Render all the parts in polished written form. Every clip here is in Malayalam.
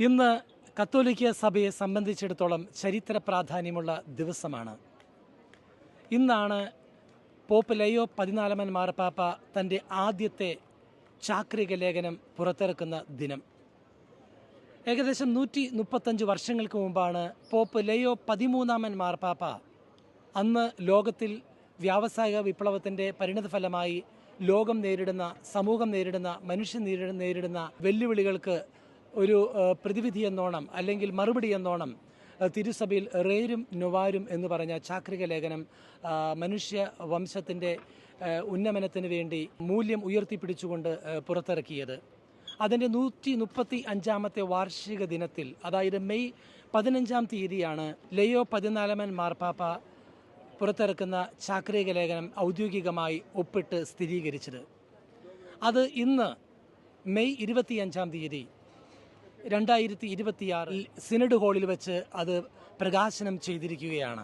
ഇന്ന് കത്തോലിക്ക സഭയെ സംബന്ധിച്ചിടത്തോളം ചരിത്ര പ്രാധാന്യമുള്ള ദിവസമാണ്. ഇന്നാണ് പോപ്പ് ലയോ 14 മാർപ്പാപ്പ തൻ്റെ ആദ്യത്തെ ചാക്രിക ലേഖനം പുറത്തിറക്കുന്ന ദിനം. ഏകദേശം 135 വർഷങ്ങൾക്ക് മുമ്പാണ് പോപ്പ് ലയോ 13 മാർപ്പാപ്പ അന്ന് ലോകത്തിൽ വ്യാവസായിക വിപ്ലവത്തിൻ്റെ പരിണതഫലമായി ലോകം നേരിടുന്ന, സമൂഹം നേരിടുന്ന, മനുഷ്യൻ നേരിടുന്ന വെല്ലുവിളികൾക്ക് ഒരു പ്രതിവിധി എന്നോണം അല്ലെങ്കിൽ മറുപടി എന്നോണം തിരുസഭയിൽ റേരും നൊവാരും എന്ന് പറഞ്ഞ ചാക്രിക ലേഖനം മനുഷ്യ വംശത്തിൻ്റെ ഉന്നമനത്തിന് വേണ്ടി മൂല്യം ഉയർത്തിപ്പിടിച്ചുകൊണ്ട് പുറത്തിറക്കിയത്. അതിൻ്റെ 135 വാർഷിക ദിനത്തിൽ, അതായത് മെയ് 15 തീയതിയാണ് ലയോ 14 മാർപ്പാപ്പ പുറത്തിറക്കുന്ന ചാക്രിക ലേഖനം ഔദ്യോഗികമായി ഒപ്പിട്ട് സ്ഥിരീകരിച്ചത്. അത് ഇന്ന് മെയ് 25 തീയതി 2026 സിനഡ് ഹാളിൽ വെച്ച് അത് പ്രകാശനം ചെയ്തിരിക്കുകയാണ്.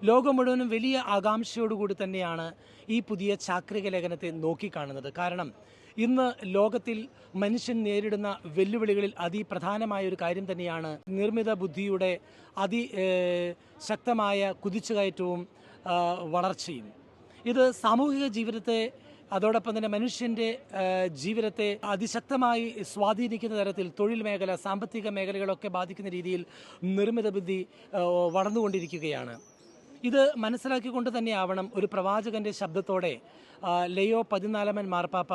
ലോകം മുഴുവനും വലിയ ആകാംക്ഷയോടുകൂടി തന്നെയാണ് ഈ പുതിയ ചാക്രിക ലേഖനത്തെ നോക്കിക്കാണുന്നത്. കാരണം ഇന്ന് ലോകത്തിൽ മനുഷ്യൻ നേരിടുന്ന വെല്ലുവിളികളിൽ അതിപ്രധാനമായ ഒരു കാര്യം തന്നെയാണ് നിർമ്മിത ബുദ്ധിയുടെ ശക്തമായ കുതിച്ചുകയറ്റവും വളർച്ചയും. ഇത് സാമൂഹിക ജീവിതത്തെ, അതോടൊപ്പം തന്നെ മനുഷ്യൻ്റെ ജീവിതത്തെ അതിശക്തമായി സ്വാധീനിക്കുന്ന തരത്തിൽ തൊഴിൽ മേഖല, സാമ്പത്തിക മേഖലകളൊക്കെ ബാധിക്കുന്ന രീതിയിൽ നിർമ്മിത ബുദ്ധി വളർന്നുകൊണ്ടിരിക്കുകയാണ്. ഇത് മനസ്സിലാക്കിക്കൊണ്ട് തന്നെയാവണം ഒരു പ്രവാചകൻ്റെ ശബ്ദത്തോടെ ലയോ 14 മാർപ്പാപ്പ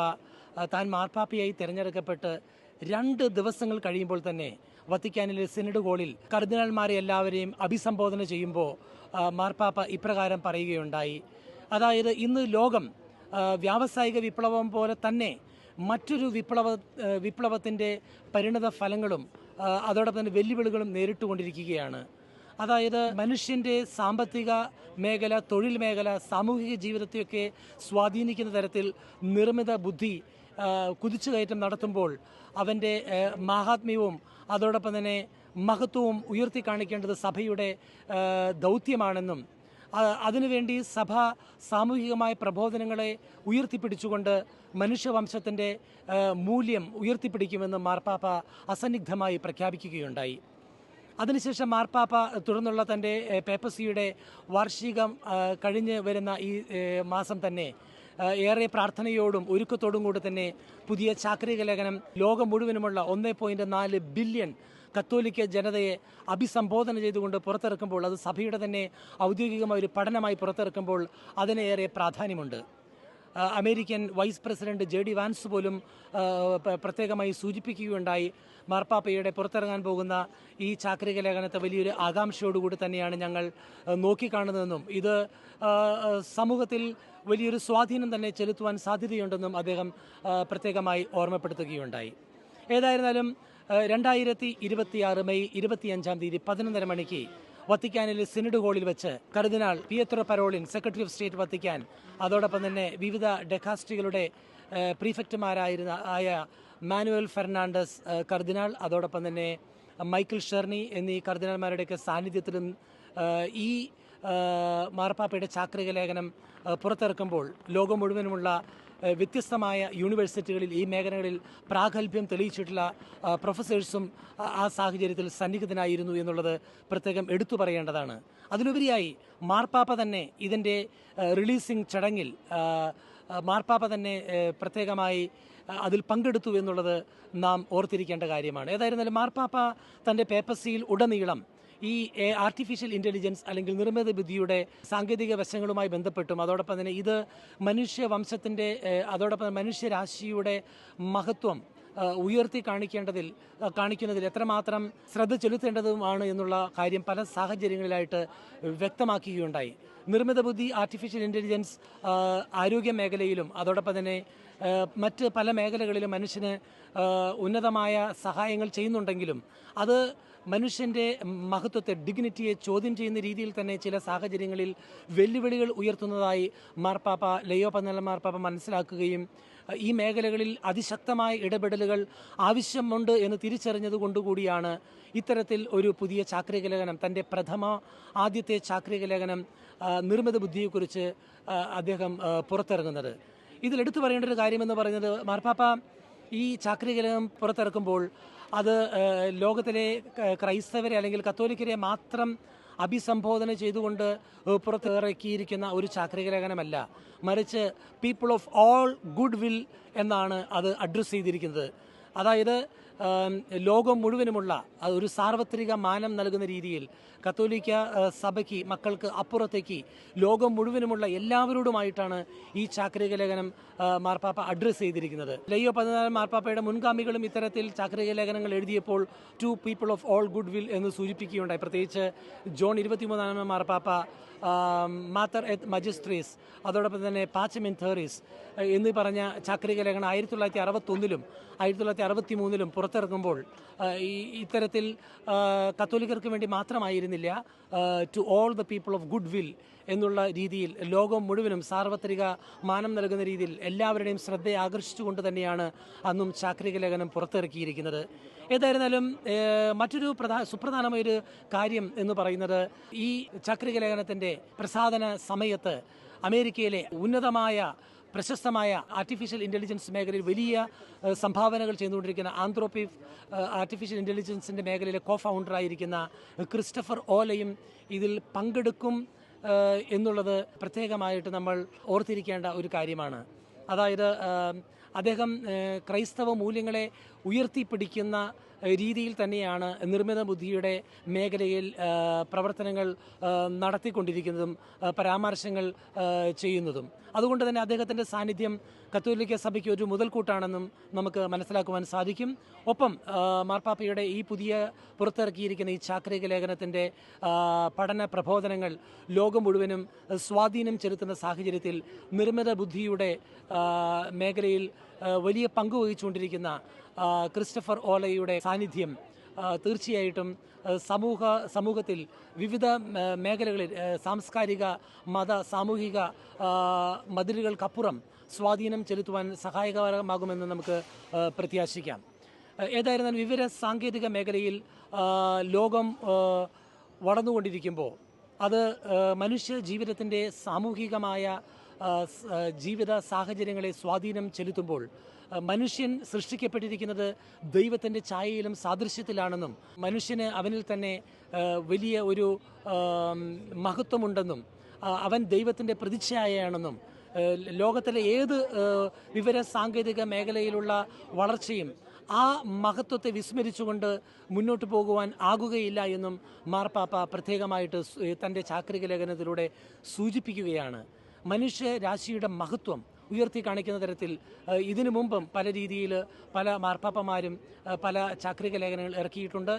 താൻ മാർപ്പാപ്പയായി തിരഞ്ഞെടുക്കപ്പെട്ട് 2 ദിവസങ്ങൾ കഴിയുമ്പോൾ തന്നെ വത്തിക്കാനിലെ സിനഡ് ഹാളിൽ കർദിനാൾമാരെ എല്ലാവരെയും അഭിസംബോധന ചെയ്യുമ്പോൾ മാർപ്പാപ്പ ഇപ്രകാരം പറയുകയുണ്ടായി. അതായത് ഇന്ന് ലോകം വ്യാവസായിക വിപ്ലവം പോലെ തന്നെ മറ്റൊരു വിപ്ലവത്തിൻ്റെ പരിണത ഫലങ്ങളും അതോടൊപ്പം തന്നെ വെല്ലുവിളികളും നേരിട്ടുകൊണ്ടിരിക്കുകയാണ്. അതായത് മനുഷ്യൻ്റെ സാമ്പത്തിക മേഖല, തൊഴിൽ മേഖല, സാമൂഹിക ജീവിതത്തെയൊക്കെ സ്വാധീനിക്കുന്ന തരത്തിൽ നിർമ്മിത ബുദ്ധി കുതിച്ചുകയറ്റം നടത്തുമ്പോൾ അവൻ്റെ മാഹാത്മ്യവും അതോടൊപ്പം തന്നെ മഹത്വവും ഉയർത്തി കാണിക്കേണ്ടത് സഭയുടെ ദൗത്യമാണെന്നും അതിനുവേണ്ടി സഭ സാമൂഹികമായ പ്രബോധനങ്ങളെ ഉയർത്തിപ്പിടിച്ചുകൊണ്ട് മനുഷ്യവംശത്തിൻ്റെ മൂല്യം ഉയർത്തിപ്പിടിക്കുമെന്ന് മാർപ്പാപ്പ അസന്നിഗ്ധമായി പ്രഖ്യാപിക്കുകയുണ്ടായി. അതിനുശേഷം മാർപ്പാപ്പ തുടർന്നുള്ള തൻ്റെ പേപ്പസിയുടെ വാർഷികം കഴിഞ്ഞ് വരുന്ന ഈ മാസം തന്നെ ഏറെ പ്രാർത്ഥനയോടും ഒരുക്കത്തോടും കൂടി തന്നെ പുതിയ ചാക്രിക ലേഖനം ലോകം മുഴുവനുമുള്ള 1.4 ബില്യൺ കത്തോലിക്ക ജനതയെ അഭിസംബോധന ചെയ്തുകൊണ്ട് പുറത്തിറക്കുമ്പോൾ, അത് സഭയുടെ തന്നെ ഔദ്യോഗികമായ ഒരു പഠനമായി പുറത്തിറക്കുമ്പോൾ അതിനേറെ പ്രാധാന്യമുണ്ട്. American vice president JD Vance പോലും പ്രത്യേകമായി സൂചിപ്പിക്കുകയുണ്ടായി, മാർപ്പാപ്പയുടെ പുറത്തിറങ്ങാൻ പോകുന്ന ഈ ചാക്രിക ലേഖനത്തെ വലിയൊരു ആകാംക്ഷയോടുകൂടി തന്നെയാണ് ഞങ്ങൾ നോക്കിക്കാണുന്നതെന്നും ഇത് സമൂഹത്തിൽ വലിയൊരു സ്വാധീനം തന്നെ ചെലുത്തുവാൻ സാധ്യതയുണ്ടെന്നും അദ്ദേഹം പ്രത്യേകമായി ഓർമ്മപ്പെടുത്തുകയുണ്ടായി. ഏതായിരുന്നാലും 2026 മെയ് 25 തീയതി 11:30 മണിക്ക് വത്തിക്കാനിലെ സിനഡ് ഹാളിൽ വെച്ച് cardinal Pietro Parolin, secretary of state Vatican, അതോടൊപ്പം തന്നെ വിവിധ ഡെക്കാസ്ട്രികളുടെ പ്രീഫെക്റ്റുമാരായ മാനുവൽ ഫെർണാണ്ടസ് കർദിനാൾ, അതോടൊപ്പം തന്നെ മൈക്കിൾ ഷെർണി എന്നീ കർദിനാൾമാരുടെയൊക്കെ സാന്നിധ്യത്തിലും ഈ മാർപ്പാപ്പയുടെ ചാക്രിക ലേഖനം പുറത്തിറക്കുമ്പോൾ ലോകം മുഴുവനുമുള്ള വ്യത്യസ്തമായ യൂണിവേഴ്സിറ്റികളിൽ ഈ മേഖലകളിൽ പ്രാഗൽഭ്യം തെളിയിച്ചിട്ടുള്ള പ്രൊഫസേഴ്സും ആ സാഹചര്യത്തിൽ സന്നിഹിതനായിരുന്നു എന്നുള്ളത് പ്രത്യേകം എടുത്തു പറയേണ്ടതാണ്. അതിലുപരിയായി മാർപ്പാപ്പ തന്നെ ഇതിൻ്റെ റിലീസിംഗ് ചടങ്ങിൽ മാർപ്പാപ്പ തന്നെ പ്രത്യേകമായി അതിൽ പങ്കെടുത്തു എന്നുള്ളത് നാം ഓർത്തിരിക്കേണ്ട കാര്യമാണ്. ഏതായിരുന്നാലും മാർപ്പാപ്പ തൻ്റെ പേപ്പസിയിൽ ഉടനീളം ഈ ആർട്ടിഫിഷ്യൽ ഇൻ്റലിജൻസ് അല്ലെങ്കിൽ നിർമ്മിത ബുദ്ധിയുടെ സാങ്കേതിക വശങ്ങളുമായി ബന്ധപ്പെട്ടും അതോടൊപ്പം തന്നെ ഇത് മനുഷ്യവംശത്തിൻ്റെ അതോടൊപ്പം മനുഷ്യരാശിയുടെ മഹത്വം ഉയർത്തി കാണിക്കുന്നതിൽ എത്രമാത്രം ശ്രദ്ധ ചെലുത്തേണ്ടതുമാണ് എന്നുള്ള കാര്യം പല സാഹചര്യങ്ങളിലായിട്ട് വ്യക്തമാക്കുകയുണ്ടായി. നിർമ്മിത ബുദ്ധി, ആർട്ടിഫിഷ്യൽ ഇൻ്റലിജൻസ് ആരോഗ്യ മേഖലയിലും അതോടൊപ്പം തന്നെ മറ്റ് പല മേഖലകളിലും മനുഷ്യന് ഉന്നതമായ സഹായങ്ങൾ ചെയ്യുന്നുണ്ടെങ്കിലും അത് മനുഷ്യൻ്റെ മഹത്വത്തെ, ഡിഗ്നിറ്റിയെ ചോദ്യം ചെയ്യുന്ന രീതിയിൽ തന്നെ ചില സാഹചര്യങ്ങളിൽ വെല്ലുവിളികൾ ഉയർത്തുന്നതായി മാർപ്പാപ്പ ലയോ 14 മാർപ്പാപ്പ മനസ്സിലാക്കുകയും ഈ മേഖലകളിൽ അതിശക്തമായ ഇടപെടലുകൾ ആവശ്യമുണ്ട് എന്ന് തിരിച്ചറിഞ്ഞതുകൊണ്ടുകൂടിയാണ് ഇത്തരത്തിൽ ഒരു പുതിയ ചാക്രിക ലേഖനം, തൻ്റെ ആദ്യത്തെ ചാക്രിക ലേഖനം നിർമ്മിത ബുദ്ധിയെക്കുറിച്ച് അദ്ദേഹം പുറത്തിറങ്ങുന്നത്. ഇതിലെടുത്തു പറയേണ്ട ഒരു കാര്യമെന്ന് പറയുന്നത്, മാർപ്പാപ്പ ഈ ചാക്രിക ലേഖനം പുറത്തിറക്കുമ്പോൾ അത് ലോകത്തിലെ ക്രൈസ്തവരെ അല്ലെങ്കിൽ കത്തോലിക്കരെ മാത്രം അഭിസംബോധന ചെയ്തുകൊണ്ട് പുറത്തിറക്കിയിരിക്കുന്ന ഒരു ചാക്രിക ലേഖനമല്ല, മറിച്ച് people of all good will എന്നാണ് അത് അഡ്രസ്സ് ചെയ്തിരിക്കുന്നത്. അതായത് ലോകം മുഴുവനുമുള്ള ഒരു സാർവത്രിക മാനം നൽകുന്ന രീതിയിൽ കത്തോലിക്ക സഭയ്ക്ക് മക്കൾക്ക് അപ്പുറത്തേക്ക് ലോകം മുഴുവനുമുള്ള എല്ലാവരോടുമായിട്ടാണ് ഈ ചാക്രിക ലേഖനം മാർപ്പാപ്പ അഡ്രസ്സ് ചെയ്തിരിക്കുന്നത്. ലയോ 14 മാർപ്പാപ്പയുടെ മുൻഗാമികളും ഇത്തരത്തിൽ ചാക്രിക ലേഖനങ്ങൾ എഴുതിയപ്പോൾ to people of all good will എന്ന് സൂചിപ്പിക്കുകയുണ്ടായി. പ്രത്യേകിച്ച് ജോൺ 23 മാർപ്പാപ്പ മാത്തർ എത്ത് മജിസ്ട്രീസ്, അതോടൊപ്പം തന്നെ പാച്ചം ഇൻ തേറീസ് എന്ന് പറഞ്ഞ ചാക്രിക ലേഖനം 1961 1963 പുറത്തിറങ്ങുമ്പോൾ ഇത്തരത്തിൽ കത്തോലിക്കർക്ക് വേണ്ടി മാത്രമായിരുന്നില്ല, to all the people of good will എന്നുള്ള രീതിയിൽ ലോകം മുഴുവനും സാർവത്രിക മാനം നൽകുന്ന രീതിയിൽ എല്ലാവരുടെയും ശ്രദ്ധയെ ആകർഷിച്ചുകൊണ്ട് തന്നെയാണ് അന്നും ചാക്രിക ലേഖനം പുറത്തിറക്കിയിരിക്കുന്നത്. ഏതായിരുന്നാലും മറ്റൊരു സുപ്രധാനമായൊരു കാര്യം എന്ന് പറയുന്നത്, ഈ ചാക്രിക ലേഖനത്തിൻ്റെ പ്രസാധന സമയത്ത് അമേരിക്കയിലെ ഉന്നതമായ പ്രശസ്തമായ ആർട്ടിഫിഷ്യൽ ഇൻ്റലിജൻസ് മേഖലയിൽ വലിയ സംഭാവനകൾ ചെയ്തുകൊണ്ടിരിക്കുന്ന ആന്ത്രോപിക് ആർട്ടിഫിഷ്യൽ ഇൻ്റലിജൻസിൻ്റെ മേഖലയിലെ കോ ഫൗണ്ടറായിരിക്കുന്ന ക്രിസ്റ്റഫർ ഓലയും ഇതിൽ പങ്കെടുക്കും എന്നുള്ളത് പ്രത്യേകമായിട്ട് നമ്മൾ ഓർത്തിരിക്കേണ്ട ഒരു കാര്യമാണ്. അതായത് അദ്ദേഹം ക്രൈസ്തവ മൂല്യങ്ങളെ ഉയർത്തിപ്പിടിക്കുന്ന രീതിയിൽ തന്നെയാണ് നിർമ്മിത ബുദ്ധിയുടെ മേഖലയിൽ പ്രവർത്തനങ്ങൾ നടത്തിക്കൊണ്ടിരിക്കുന്നതും പരാമർശങ്ങൾ ചെയ്യുന്നതും. അതുകൊണ്ട് തന്നെ അദ്ദേഹത്തിൻ്റെ സാന്നിധ്യം കത്തോലിക്ക സഭയ്ക്ക് ഒരു മുതൽക്കൂട്ടാണെന്നും നമുക്ക് മനസ്സിലാക്കുവാൻ സാധിക്കും. ഒപ്പം മാർപ്പാപ്പയുടെ ഈ പുതിയ പുറത്തിറക്കിയിരിക്കുന്ന ഈ ചാക്രിക ലേഖനത്തിൻ്റെ പഠന പ്രബോധനങ്ങൾ ലോകം മുഴുവനും സ്വാധീനം ചെലുത്തുന്ന സാഹചര്യത്തിൽ നിർമ്മിത ബുദ്ധിയുടെ മേഖലയിൽ വലിയ പങ്ക് വഹിച്ചുകൊണ്ടിരിക്കുന്ന ക്രിസ്റ്റഫർ ഓലയുടെ സാന്നിധ്യം തീർച്ചയായിട്ടും സമൂഹത്തിൽ വിവിധ മേഖലകളിൽ സാംസ്കാരിക മത സാമൂഹിക മതിലുകൾക്കപ്പുറം സ്വാധീനം ചെലുത്തുവാൻ സഹായകരമാകുമെന്ന് നമുക്ക് പ്രത്യാശിക്കാം. ഏതായിരുന്നാലും വിവര സാങ്കേതിക മേഖലയിൽ ലോകം വളർന്നുകൊണ്ടിരിക്കുമ്പോൾ അത് മനുഷ്യ ജീവിതത്തിൻ്റെ സാമൂഹികമായ ജീവിത സാഹചര്യങ്ങളെ സ്വാധീനം ചെലുത്തുമ്പോൾ മനുഷ്യൻ സൃഷ്ടിക്കപ്പെട്ടിരിക്കുന്നത് ദൈവത്തിൻ്റെ ഛായയിലും സാദൃശ്യത്തിലാണെന്നും മനുഷ്യന് അവനിൽ തന്നെ വലിയ ഒരു മഹത്വമുണ്ടെന്നും അവൻ ദൈവത്തിൻ്റെ പ്രതിച്ഛായയാണെന്നും ലോകത്തിലെ ഏത് വിവര സാങ്കേതിക മേഖലയിലുള്ള വളർച്ചയും ആ മഹത്വത്തെ വിസ്മരിച്ചുകൊണ്ട് മുന്നോട്ട് പോകുവാൻ ആകുകയില്ല എന്നും മാർപ്പാപ്പ പ്രത്യേകമായിട്ട് തൻ്റെ ചാക്രിക ലേഖനത്തിലൂടെ സൂചിപ്പിക്കുകയാണ്. മനുഷ്യരാശിയുടെ മഹത്വം ഉയർത്തി കാണിക്കുന്ന തരത്തിൽ ഇതിനു മുമ്പും പല രീതിയിൽ പല മാർപ്പാപ്പമാരും പല ചാക്രിക ലേഖനങ്ങൾ ഇറക്കിയിട്ടുണ്ട്.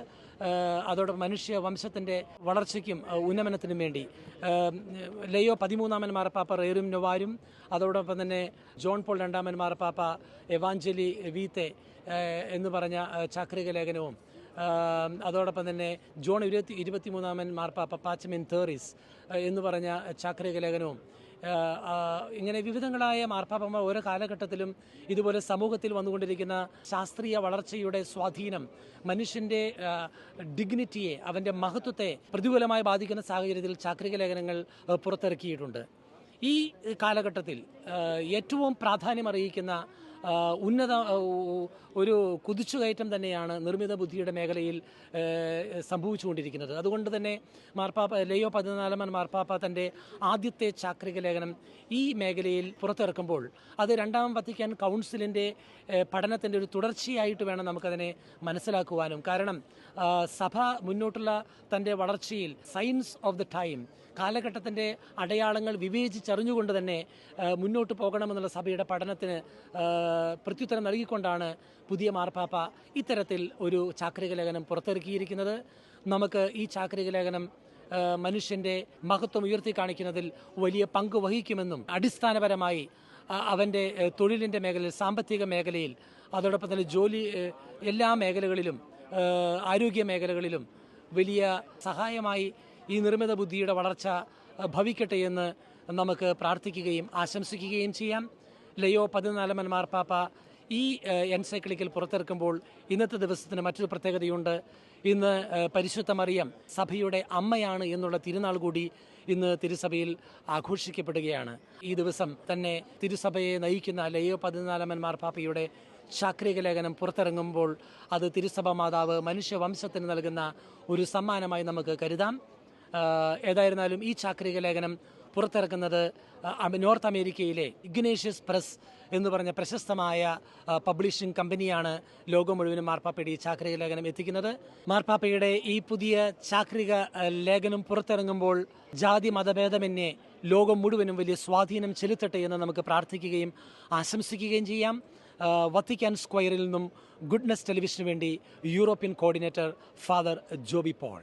അതോടൊപ്പം മനുഷ്യ വംശത്തിൻ്റെ വളർച്ചയ്ക്കും ഉന്നമനത്തിനും വേണ്ടി ലയോ 13 മാർപ്പാപ്പ റേറും നൊവാരും, അതോടൊപ്പം തന്നെ ജോൺ പോൾ 2 മാർപ്പാപ്പ എവാഞ്ചലി വീത്തെ എന്ന് പറഞ്ഞ ചാക്രിക ലേഖനവും, അതോടൊപ്പം തന്നെ ജോൺ 23 മാർപ്പാപ്പ പാച്ചം ഇൻ തേറീസ് എന്ന് പറഞ്ഞ ചാക്രിക ലേഖനവും, ഇങ്ങനെ വിവിധങ്ങളായ മാർപ്പാപ്പമാർ ഓരോ കാലഘട്ടത്തിലും ഇതുപോലെ സമൂഹത്തിൽ വന്നുകൊണ്ടിരിക്കുന്ന ശാസ്ത്രീയ വളർച്ചയുടെ സ്വാധീനം മനുഷ്യൻ്റെ ഡിഗ്നിറ്റിയെ, അവൻ്റെ മഹത്വത്തെ പ്രതികൂലമായി ബാധിക്കുന്ന സാഹചര്യത്തിൽ ചാക്രിക ലേഖനങ്ങൾ പുറത്തിറക്കിയിട്ടുണ്ട്. ഈ കാലഘട്ടത്തിൽ ഏറ്റവും പ്രാധാന്യമറിയിക്കുന്ന ഉന്നത ഒരു കുതിച്ചുകയറ്റം തന്നെയാണ് നിർമ്മിത ബുദ്ധിയുടെ മേഖലയിൽ സംഭവിച്ചുകൊണ്ടിരിക്കുന്നത്. അതുകൊണ്ട് തന്നെ മാർപ്പാപ്പ ലയോ 14 മാർപ്പാപ്പ തൻ്റെ ആദ്യത്തെ ചാക്രിക ലേഖനം ഈ മേഖലയിൽ പുറത്തിറക്കുമ്പോൾ അത് 2ാം വത്തിക്കാൻ കൗൺസിലിൻ്റെ പഠനത്തിൻ്റെ ഒരു തുടർച്ചയായിട്ട് വേണം നമുക്കതിനെ മനസ്സിലാക്കുവാനും. കാരണം സഭ മുന്നോട്ടുള്ള തൻ്റെ വളർച്ചയിൽ സയൻസ് ഓഫ് ദ ടൈം, കാലഘട്ടത്തിൻ്റെ അടയാളങ്ങൾ വിവേചിച്ചറിഞ്ഞുകൊണ്ട് തന്നെ മുന്നോട്ട് പോകണമെന്നുള്ള സഭയുടെ പഠനത്തിന് പ്രത്യുത്തരം നൽകിക്കൊണ്ടാണ് പുതിയ മാർപ്പാപ്പ ഇത്തരത്തിൽ ഒരു ചാക്രിക ലേഖനം പുറത്തിറക്കിയിരിക്കുന്നത്. നമുക്ക് ഈ ചാക്രിക ലേഖനം മനുഷ്യൻ്റെ മഹത്വം ഉയർത്തി കാണിക്കുന്നതിൽ വലിയ പങ്ക് വഹിക്കുമെന്നും അടിസ്ഥാനപരമായി അവൻ്റെ തൊഴിലിൻ്റെ മേഖലയിൽ, സാമ്പത്തിക മേഖലയിൽ, അതോടൊപ്പം തന്നെ ജോലി എല്ലാ മേഖലകളിലും, ആരോഗ്യ മേഖലകളിലും വലിയ സഹായമായി ഈ നിർമ്മിത ബുദ്ധിയുടെ വളർച്ച ഭവിക്കട്ടെ എന്ന് നമുക്ക് പ്രാർത്ഥിക്കുകയും ആശംസിക്കുകയും ചെയ്യാം. ലയോ 14 മാർപ്പാപ്പ ഈ എൻസൈക്ലിക്കൽ പുറത്തിറക്കുമ്പോൾ ഇന്നത്തെ ദിവസത്തിന് മറ്റൊരു പ്രത്യേകതയുണ്ട്. ഇന്ന് പരിശുദ്ധ മറിയം സഭയുടെ അമ്മയാണ് എന്നുള്ള തിരുനാൾ കൂടി ഇന്ന് തിരുസഭയിൽ ആഘോഷിക്കപ്പെടുകയാണ്. ഈ ദിവസം തന്നെ തിരുസഭയെ നയിക്കുന്ന ലയോ 14 മാർപ്പാപ്പയുടെ ചാക്രിക ലേഖനം പുറത്തിറങ്ങുമ്പോൾ അത് തിരുസഭ മാതാവ് മനുഷ്യവംശത്തിന് നൽകുന്ന ഒരു സമ്മാനമായി നമുക്ക് കരുതാം. ഏതായിരുന്നാലും ഈ ചാക്രിക ലേഖനം പുറത്തിറക്കുന്നത് നോർത്ത് അമേരിക്കയിലെ ഇഗ്നേഷ്യസ് പ്രസ് എന്ന് പറഞ്ഞ പ്രശസ്തമായ പബ്ലിഷിംഗ് കമ്പനിയാണ് ലോകം മുഴുവനും മാർപ്പാപ്പയുടെ ഈ ചാക്രിക ലേഖനം എത്തിക്കുന്നത്. മാർപ്പാപ്പയുടെ ഈ പുതിയ ചാക്രിക ലേഖനം പുറത്തിറങ്ങുമ്പോൾ ജാതി മതഭേദമന്യേ ലോകം മുഴുവനും വലിയ സ്വാധീനം ചെലുത്തട്ടെ എന്ന് നമുക്ക് പ്രാർത്ഥിക്കുകയും ആശംസിക്കുകയും ചെയ്യാം. വത്തിക്കാൻ സ്ക്വയറിൽ നിന്നും ഗുഡ്നസ് ടെലിവിഷന് വേണ്ടി European coordinator father Joby Paul.